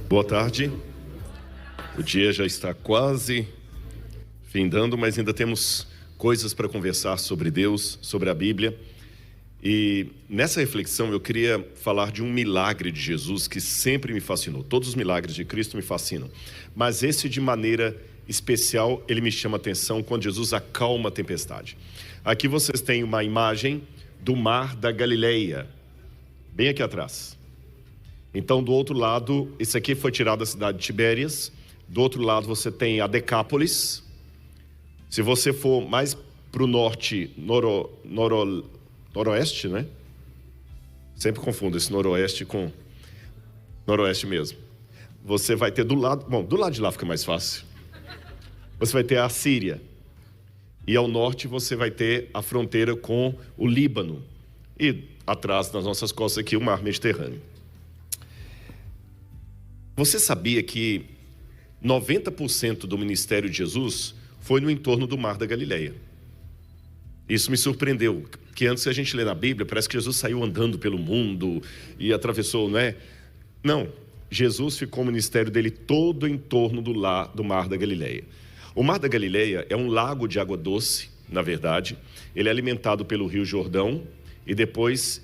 Boa tarde. O dia já está quase findando, mas ainda temos coisas para conversar sobre Deus, sobre a Bíblia. E nessa reflexão eu queria falar de um milagre de Jesus que sempre me fascinou. Todos os milagres de Cristo me fascinam, mas esse de maneira especial, ele me chama a atenção quando Jesus acalma a tempestade. Aqui vocês têm uma imagem do mar da Galileia, bem aqui atrás. Então, do outro lado, isso aqui foi tirado da cidade de Tibérias. Do outro lado você tem a Decápolis. Se você for mais para o norte, noroeste, né? Sempre confundo esse noroeste com noroeste mesmo. Você vai ter do lado... Bom, do lado de lá fica mais fácil. Você vai ter a Síria. E ao norte você vai ter a fronteira com o Líbano. E atrás, nas nossas costas aqui, o mar Mediterrâneo. Você sabia que 90% do ministério de Jesus foi no entorno do mar da Galileia? Isso me surpreendeu, que antes que a gente lê na Bíblia, parece que Jesus saiu andando pelo mundo e atravessou, não é? Não, Jesus ficou o ministério dele todo em torno do mar da Galileia. O mar da Galileia é um lago de água doce, na verdade. Ele é alimentado pelo rio Jordão e depois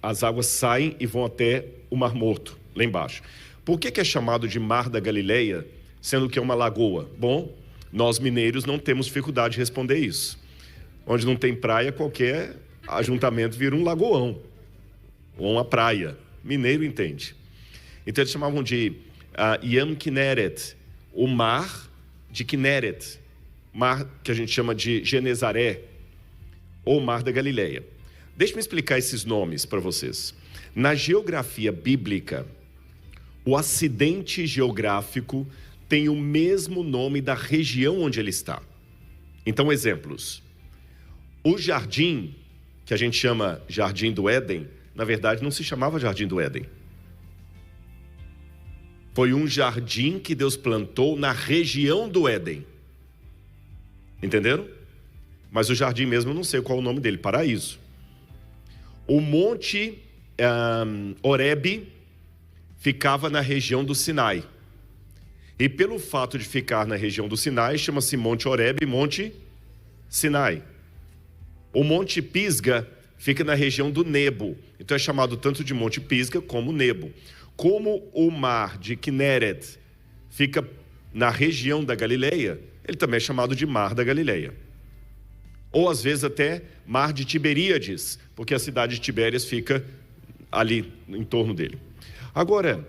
as águas saem e vão até o Mar Morto, lá embaixo. Por que é chamado de Mar da Galileia, sendo que é uma lagoa? Bom, nós mineiros não temos dificuldade de responder isso. Onde não tem praia, qualquer ajuntamento vira um lagoão, ou uma praia. Mineiro entende. Então eles chamavam de Yam Kinneret, o mar de Kinneret, mar que a gente chama de Genezaré, ou Mar da Galileia. Deixa eu explicar esses nomes para vocês. Na geografia bíblica, o acidente geográfico tem o mesmo nome da região onde ele está. Então, exemplos. O jardim, que a gente chama Jardim do Éden, na verdade não se chamava Jardim do Éden. Foi um jardim que Deus plantou na região do Éden. Entenderam? Mas o jardim mesmo eu não sei qual é o nome dele, Paraíso. O monte Horebe ficava na região do Sinai. E pelo fato de ficar na região do Sinai, chama-se Monte Horebe, Monte Sinai. O Monte Pisga fica na região do Nebo. Então é chamado tanto de Monte Pisga como Nebo. Como o mar de Kinneret fica na região da Galileia, ele também é chamado de Mar da Galileia. Ou às vezes até Mar de Tiberíades, porque a cidade de Tibérias fica ali em torno dele. Agora,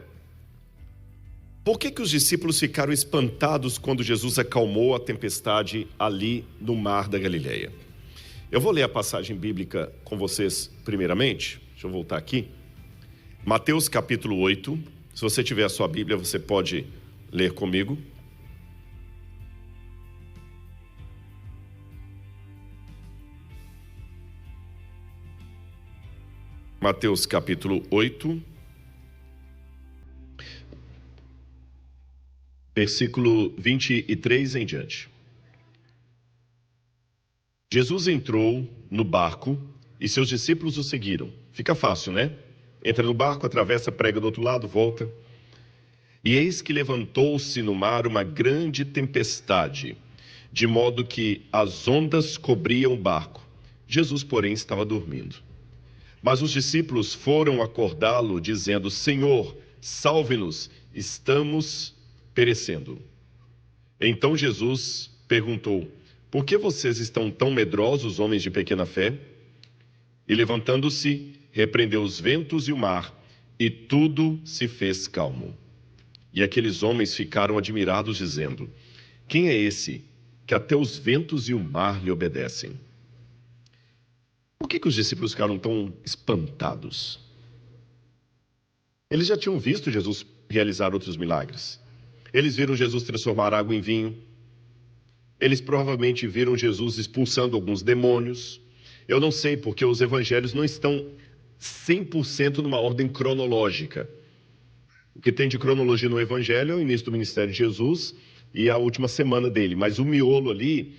por que os discípulos ficaram espantados quando Jesus acalmou a tempestade ali no mar da Galileia? Eu vou ler a passagem bíblica com vocês primeiramente. Deixa eu voltar aqui. Mateus capítulo 8. Se você tiver a sua Bíblia, você pode ler comigo. Mateus capítulo 8. Versículo 23 em diante. Jesus entrou no barco e seus discípulos o seguiram. Fica fácil, né? Entra no barco, atravessa, prega do outro lado, volta. E eis que levantou-se no mar uma grande tempestade, de modo que as ondas cobriam o barco. Jesus, porém, estava dormindo. Mas os discípulos foram acordá-lo, dizendo: Senhor, salve-nos, estamos perecendo. Então Jesus perguntou: por que vocês estão tão medrosos, homens de pequena fé? E levantando-se, repreendeu os ventos e o mar, e tudo se fez calmo. E aqueles homens ficaram admirados, dizendo: quem é esse que até os ventos e o mar lhe obedecem? Por que os discípulos ficaram tão espantados? Eles já tinham visto Jesus realizar outros milagres. Eles viram Jesus transformar água em vinho. Eles provavelmente viram Jesus expulsando alguns demônios. Eu não sei, porque os evangelhos não estão 100% numa ordem cronológica. O que tem de cronologia no evangelho é o início do ministério de Jesus e a última semana dele. Mas o miolo ali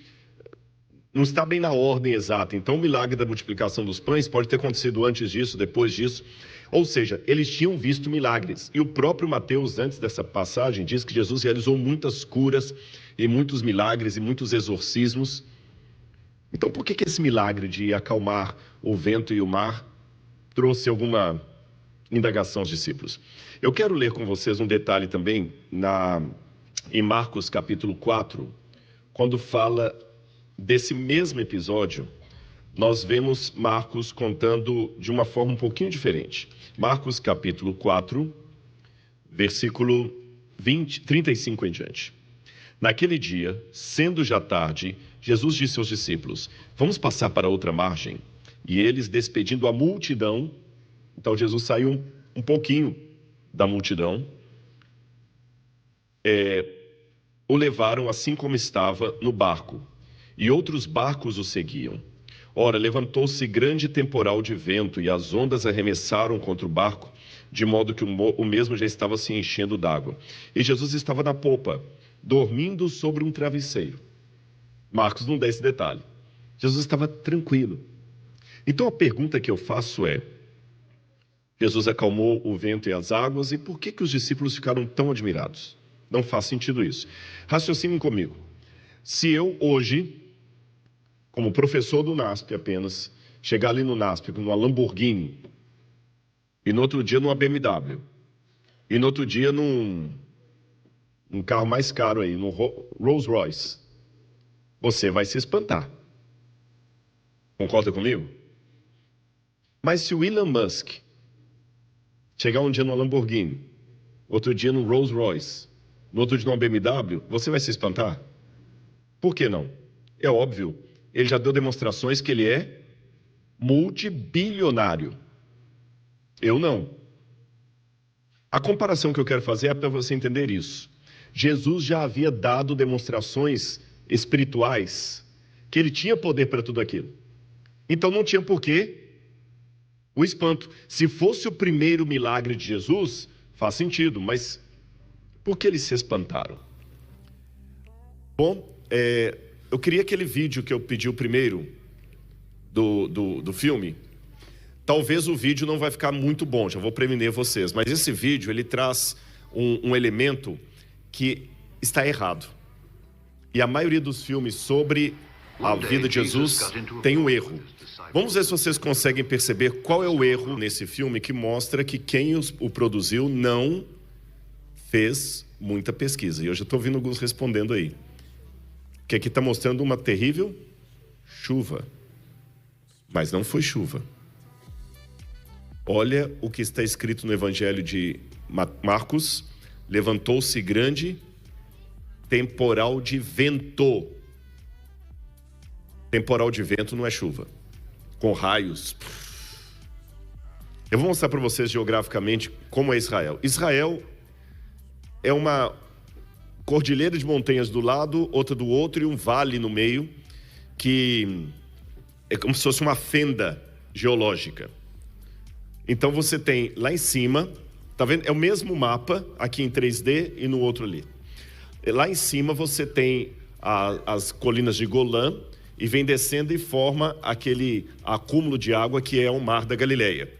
não está bem na ordem exata. Então o milagre da multiplicação dos pães pode ter acontecido antes disso, depois disso. Ou seja, eles tinham visto milagres. E o próprio Mateus, antes dessa passagem, diz que Jesus realizou muitas curas e muitos milagres e muitos exorcismos. Então, por que esse milagre de acalmar o vento e o mar trouxe alguma indagação aos discípulos? Eu quero ler com vocês um detalhe também em Marcos capítulo 4, quando fala desse mesmo episódio. Nós vemos Marcos contando de uma forma um pouquinho diferente. Marcos capítulo 4, versículo 35 em diante. Naquele dia, sendo já tarde, Jesus disse aos discípulos: vamos passar para outra margem. E eles, despedindo a multidão, então Jesus saiu um pouquinho da multidão, o levaram assim como estava no barco, e outros barcos o seguiam. Ora, levantou-se grande temporal de vento, e as ondas arremessaram contra o barco, de modo que o mesmo já estava se enchendo d'água. E Jesus estava na popa, dormindo sobre um travesseiro. Marcos não dá esse detalhe. Jesus estava tranquilo. Então a pergunta que eu faço é: Jesus acalmou o vento e as águas, e por que os discípulos ficaram tão admirados? Não faz sentido isso. Raciocinem comigo. Se eu hoje, como professor do NASP apenas, chegar ali no NASP numa Lamborghini, e no outro dia numa BMW, e no outro dia num carro mais caro aí, no Rolls Royce, você vai se espantar. Concorda comigo? Mas se o Elon Musk chegar um dia numa Lamborghini, outro dia no Rolls Royce, no outro dia numa BMW, você vai se espantar? Por que não? É óbvio. Ele já deu demonstrações que ele é multibilionário. Eu não. A comparação que eu quero fazer é para você entender isso. Jesus já havia dado demonstrações espirituais que ele tinha poder para tudo aquilo. Então não tinha porquê o espanto. Se fosse o primeiro milagre de Jesus, faz sentido, mas por que eles se espantaram? Bom, eu queria aquele vídeo que eu pedi o primeiro do filme. Talvez o vídeo não vai ficar muito bom, já vou prevenir vocês, mas esse vídeo ele traz um elemento que está errado. E a maioria dos filmes sobre a vida de Jesus tem um erro. Vamos ver se vocês conseguem perceber qual é o erro nesse filme que mostra que quem o produziu não fez muita pesquisa. E eu já estou ouvindo alguns respondendo aí. Que aqui está mostrando uma terrível chuva. Mas não foi chuva. Olha o que está escrito no Evangelho de Marcos. Levantou-se grande temporal de vento. Temporal de vento não é chuva. Com raios. Eu vou mostrar para vocês geograficamente como é Israel. Israel é uma cordilheira de montanhas do lado, outra do outro e um vale no meio, que é como se fosse uma fenda geológica. Então você tem lá em cima, tá vendo? É o mesmo mapa aqui em 3D e no outro ali. Lá em cima você tem as colinas de Golã e vem descendo e forma aquele acúmulo de água que é o Mar da Galileia.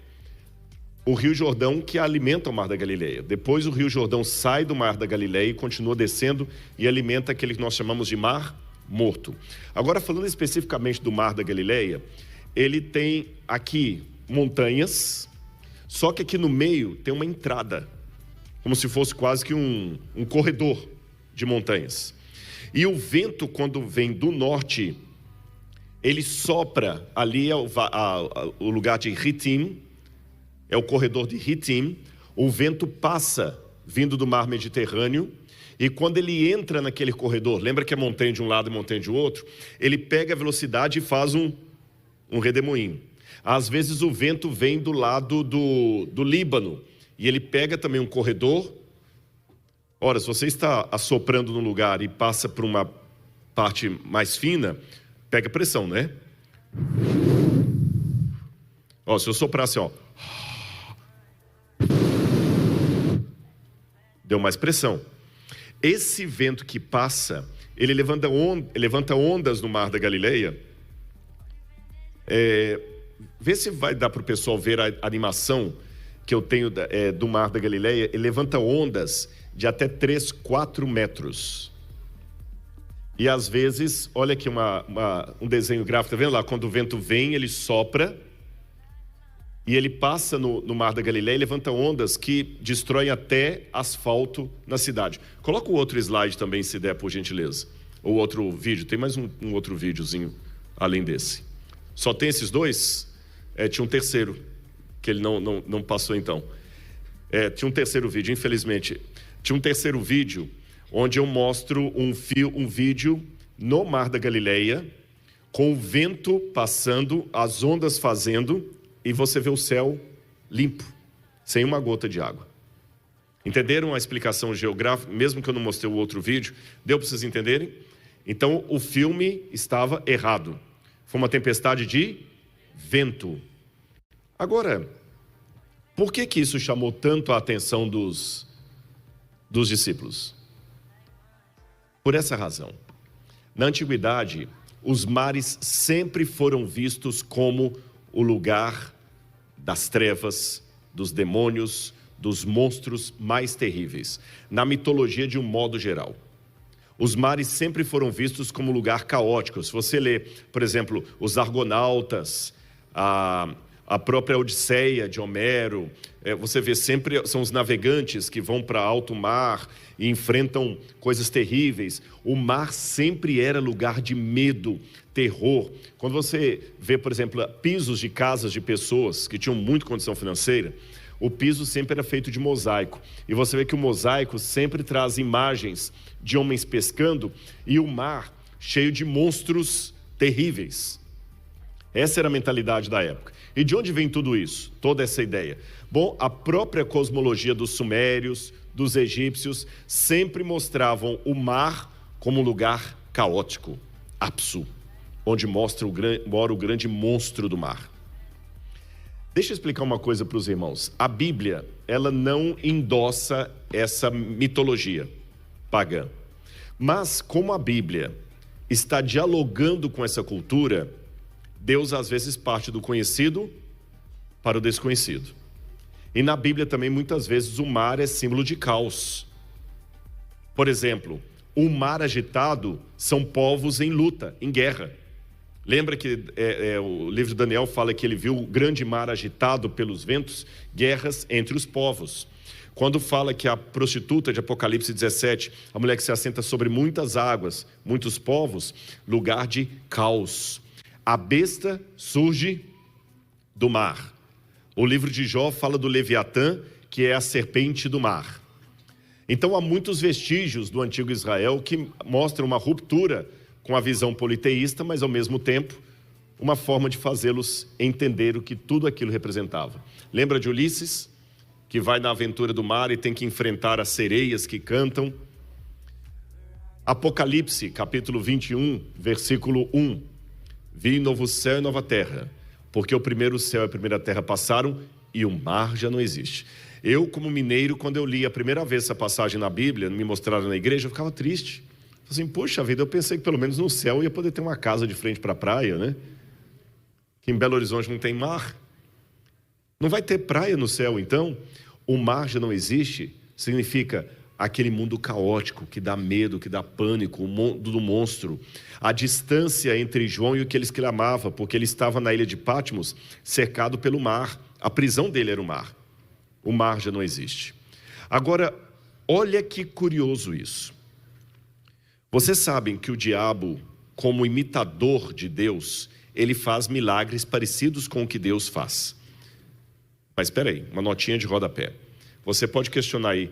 O Rio Jordão que alimenta o Mar da Galileia. Depois o Rio Jordão sai do Mar da Galileia e continua descendo e alimenta aquele que nós chamamos de Mar Morto. Agora, falando especificamente do Mar da Galileia, ele tem aqui montanhas, só que aqui no meio tem uma entrada, como se fosse quase que um corredor de montanhas. E o vento, quando vem do norte, ele sopra, ali é o lugar de Ritim, é o corredor de Ritim. O vento passa vindo do mar Mediterrâneo e quando ele entra naquele corredor, lembra que é montanha de um lado e montanha de outro? Ele pega a velocidade e faz um redemoinho. Às vezes o vento vem do lado do Líbano e ele pega também um corredor. Ora, se você está assoprando num lugar e passa por uma parte mais fina, pega pressão, né? Ó, se eu soprasse, ó, deu mais pressão. Esse vento que passa, ele levanta ondas no Mar da Galileia. Vê se vai dar para o pessoal ver a animação que eu tenho do Mar da Galileia, ele levanta ondas de até 3, 4 metros. E às vezes, olha aqui um desenho gráfico, tá vendo lá? Quando o vento vem, ele sopra e ele passa no Mar da Galileia e levanta ondas que destroem até asfalto na cidade. Coloca o outro slide também, se der, por gentileza. Ou outro vídeo, tem mais um outro videozinho além desse. Só tem esses dois? Tinha um terceiro, que ele não passou então. Tinha um terceiro vídeo, infelizmente. Tinha um terceiro vídeo onde eu mostro um vídeo no Mar da Galileia, com o vento passando, as ondas fazendo, e você vê o céu limpo, sem uma gota de água. Entenderam a explicação geográfica? Mesmo que eu não mostrei o outro vídeo, deu para vocês entenderem? Então, o filme estava errado. Foi uma tempestade de vento. Agora, por que isso chamou tanto a atenção dos discípulos? Por essa razão. Na antiguidade, os mares sempre foram vistos como o lugar das trevas, dos demônios, dos monstros mais terríveis, na mitologia de um modo geral. Os mares sempre foram vistos como lugar caótico. Se você lê, por exemplo, os Argonautas, a própria Odisseia de Homero, você vê sempre, são os navegantes que vão para alto mar e enfrentam coisas terríveis. O mar sempre era lugar de medo, terror. Quando você vê, por exemplo, pisos de casas de pessoas que tinham muita condição financeira, o piso sempre era feito de mosaico. E você vê que o mosaico sempre traz imagens de homens pescando e o mar cheio de monstros terríveis. Essa era a mentalidade da época. E de onde vem tudo isso? Toda essa ideia? Bom, a própria cosmologia dos sumérios, dos egípcios, sempre mostravam o mar como um lugar caótico, Apsu, onde mora o grande monstro do mar. Deixa eu explicar uma coisa para os irmãos. A Bíblia, ela não endossa essa mitologia pagã. Mas como a Bíblia está dialogando com essa cultura, Deus às vezes parte do conhecido para o desconhecido. E na Bíblia também muitas vezes o mar é símbolo de caos. Por exemplo, o mar agitado são povos em luta, em guerra. Lembra que o livro de Daniel fala que ele viu o grande mar agitado pelos ventos, guerras entre os povos. Quando fala que a prostituta de Apocalipse 17, a mulher que se assenta sobre muitas águas, muitos povos, lugar de caos. A besta surge do mar. O livro de Jó fala do Leviatã, que é a serpente do mar. Então há muitos vestígios do antigo Israel que mostram uma ruptura com a visão politeísta, mas ao mesmo tempo uma forma de fazê-los entender o que tudo aquilo representava. Lembra de Ulisses, que vai na aventura do mar e tem que enfrentar as sereias que cantam? Apocalipse, capítulo 21, versículo 1. Vi novo céu e nova terra, porque o primeiro céu e a primeira terra passaram e o mar já não existe. Eu, como mineiro, quando eu li a primeira vez essa passagem na Bíblia, me mostraram na igreja, eu ficava triste. Assim, poxa vida, eu pensei que pelo menos no céu ia poder ter uma casa de frente para a praia, né? Que em Belo Horizonte não tem mar. Não vai ter praia no céu, então? O mar já não existe, significa aquele mundo caótico, que dá medo, que dá pânico, o mundo do monstro. A distância entre João e o que ele exclamava, porque ele estava na ilha de Patmos, cercado pelo mar. A prisão dele era o mar. O mar já não existe. Agora, olha que curioso isso. Vocês sabem que o diabo, como imitador de Deus, ele faz milagres parecidos com o que Deus faz. Mas espera aí, uma notinha de rodapé. Você pode questionar aí,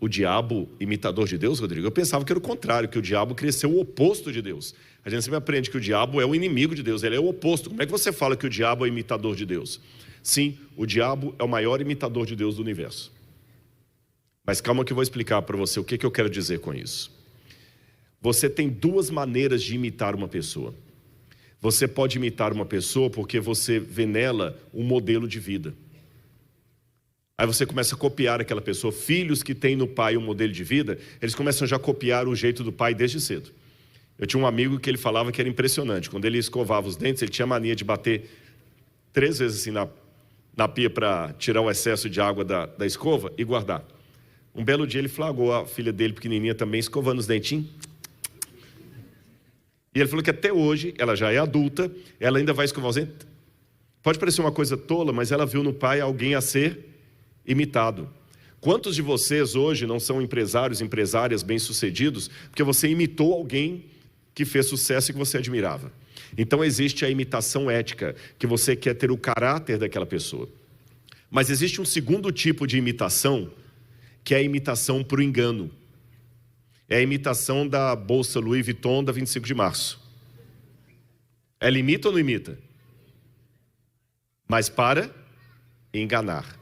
o diabo imitador de Deus, Rodrigo? Eu pensava que era o contrário, que o diabo queria ser o oposto de Deus. A gente sempre aprende que o diabo é o inimigo de Deus, ele é o oposto. Como é que você fala que o diabo é imitador de Deus? Sim, o diabo é o maior imitador de Deus do universo. Mas calma que eu vou explicar para você o que eu quero dizer com isso. Você tem duas maneiras de imitar uma pessoa. Você pode imitar uma pessoa porque você vê nela um modelo de vida. Aí você começa a copiar aquela pessoa. Filhos que têm no pai um modelo de vida, eles começam já a copiar o jeito do pai desde cedo. Eu tinha um amigo que ele falava que era impressionante. Quando ele escovava os dentes, ele tinha mania de bater 3 vezes assim na pia para tirar o excesso de água da escova e guardar. Um belo dia ele flagrou a filha dele pequenininha também escovando os dentinhos. E ele falou que até hoje, ela já é adulta, ela ainda vai escovar os dentes. Pode parecer uma coisa tola, mas ela viu no pai alguém a ser imitado. Quantos de vocês hoje não são empresários, empresárias bem-sucedidos, porque você imitou alguém que fez sucesso e que você admirava? Então existe a imitação ética, que você quer ter o caráter daquela pessoa. Mas existe um segundo tipo de imitação, que é a imitação por engano. É a imitação da bolsa Louis Vuitton da 25 de março. Ela imita ou não imita? Mas para enganar.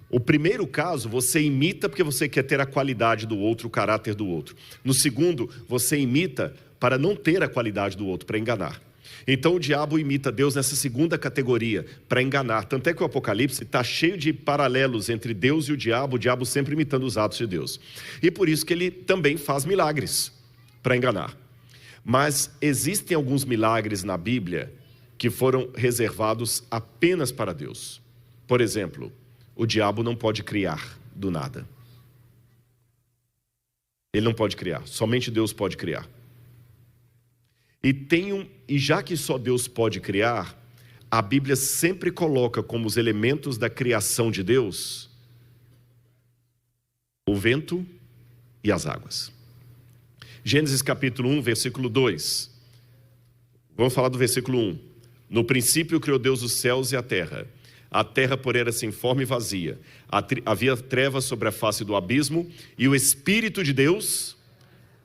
O primeiro caso, você imita porque você quer ter a qualidade do outro, o caráter do outro. No segundo, você imita para não ter a qualidade do outro, para enganar. Então o diabo imita Deus nessa segunda categoria, para enganar. Tanto é que o Apocalipse está cheio de paralelos entre Deus e o diabo sempre imitando os atos de Deus. E por isso que ele também faz milagres, para enganar. Mas existem alguns milagres na Bíblia que foram reservados apenas para Deus. Por exemplo, o diabo não pode criar do nada. Ele não pode criar, somente Deus pode criar. E já que só Deus pode criar, a Bíblia sempre coloca como os elementos da criação de Deus o vento e as águas. Gênesis capítulo 1, versículo 2. Vamos falar do versículo 1. No princípio criou Deus os céus e a terra. A terra, porém, era sem forma e vazia. Havia trevas sobre a face do abismo, e o Espírito de Deus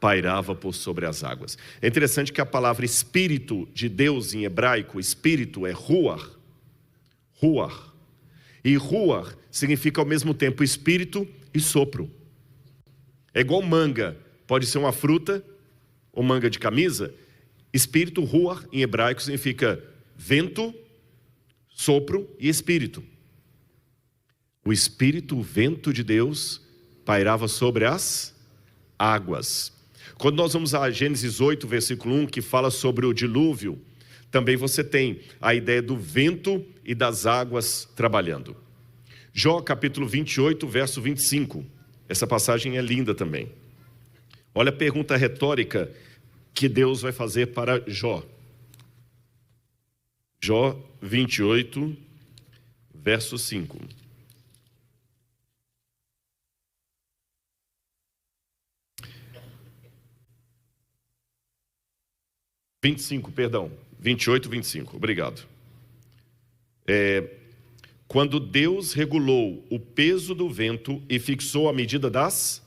pairava por sobre as águas. É interessante que a palavra Espírito de Deus em hebraico, Espírito, é Ruach. Ruach. E Ruach significa ao mesmo tempo Espírito e sopro. É igual manga, pode ser uma fruta ou manga de camisa. Espírito, Ruach, em hebraico, significa vento, sopro e espírito. O espírito, o vento de Deus, pairava sobre as águas. Quando nós vamos a Gênesis 8, versículo 1, que fala sobre o dilúvio, também você tem a ideia do vento e das águas trabalhando. Jó capítulo 28, verso 25. Essa passagem é linda também. Olha a pergunta retórica que Deus vai fazer para Jó. Jó 28, verso 5. Perdão, 28, 25, obrigado. Quando Deus regulou o peso do vento e fixou a medida das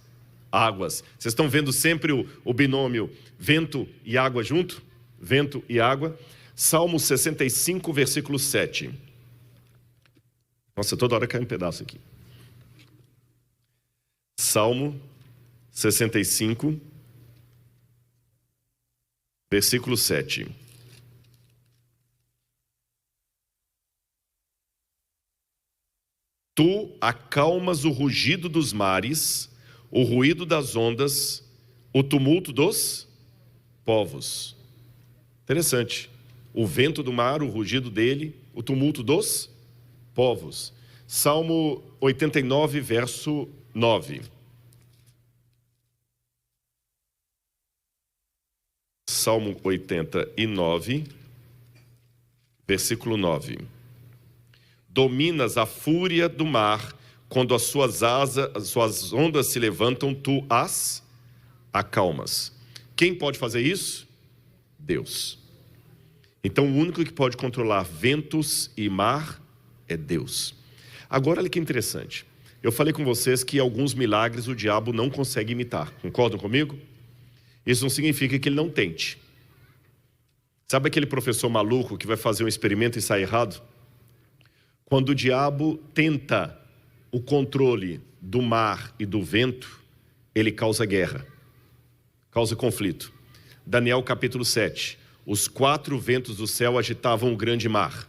águas. Vocês estão vendo sempre o binômio vento e água junto? Vento e água. Salmo 65, versículo 7. Nossa, toda hora cai um pedaço aqui. Salmo 65, versículo 7. Tu acalmas o rugido dos mares, o ruído das ondas, o tumulto dos povos. Interessante. O vento do mar, o rugido dele, o tumulto dos povos. Salmo 89, verso 9. Salmo 89, versículo 9. Dominas a fúria do mar, quando as suas ondas se levantam, tu as acalmas. Quem pode fazer isso? Deus. Então o único que pode controlar ventos e mar é Deus. Agora olha que interessante. Eu falei com vocês que alguns milagres o diabo não consegue imitar. Concordam comigo? Isso não significa que ele não tente. Sabe aquele professor maluco que vai fazer um experimento e sai errado? Quando o diabo tenta o controle do mar e do vento, ele causa guerra, causa conflito. Daniel capítulo 7. Os 4 ventos do céu agitavam o grande mar,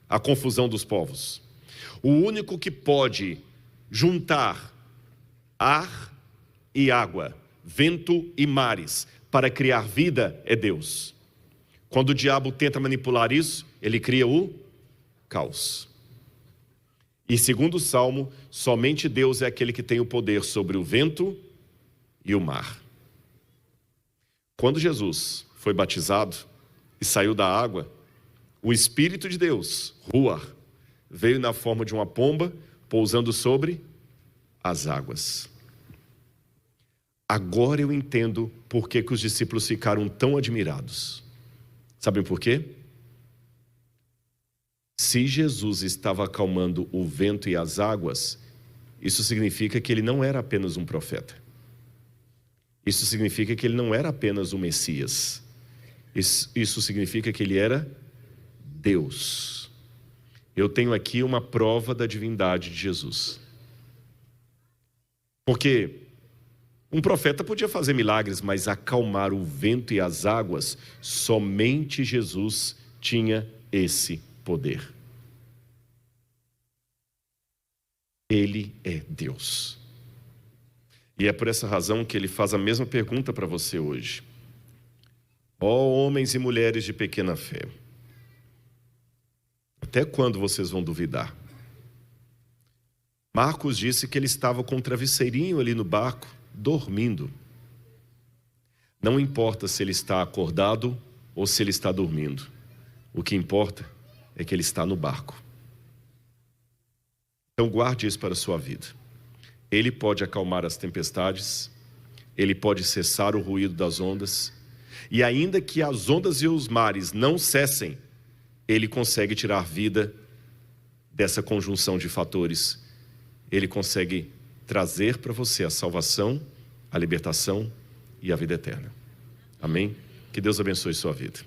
a confusão dos povos. O único que pode juntar ar e água, vento e mares, para criar vida é Deus. Quando o diabo tenta manipular isso, ele cria o caos. E segundo o Salmo, somente Deus é aquele que tem o poder sobre o vento e o mar. Quando Jesus foi batizado e saiu da água, o Espírito de Deus, Ruach, veio na forma de uma pomba, pousando sobre as águas. Agora eu entendo por que os discípulos ficaram tão admirados. Sabem por quê? Se Jesus estava acalmando o vento e as águas, isso significa que ele não era apenas um profeta. Isso significa que ele não era apenas o Messias. Isso significa que ele era Deus. Eu tenho aqui uma prova da divindade de Jesus. Porque um profeta podia fazer milagres, mas acalmar o vento e as águas, somente Jesus tinha esse poder. Ele é Deus. E é por essa razão que ele faz a mesma pergunta para você hoje. Ó homens e mulheres de pequena fé, até quando vocês vão duvidar? Marcos disse que ele estava com um travesseirinho ali no barco, dormindo. Não importa se ele está acordado ou se ele está dormindo. O que importa é que ele está no barco. Então guarde isso para a sua vida. Ele pode acalmar as tempestades, ele pode cessar o ruído das ondas, e ainda que as ondas e os mares não cessem, ele consegue tirar vida dessa conjunção de fatores. Ele consegue trazer para você a salvação, a libertação e a vida eterna. Amém? Que Deus abençoe sua vida.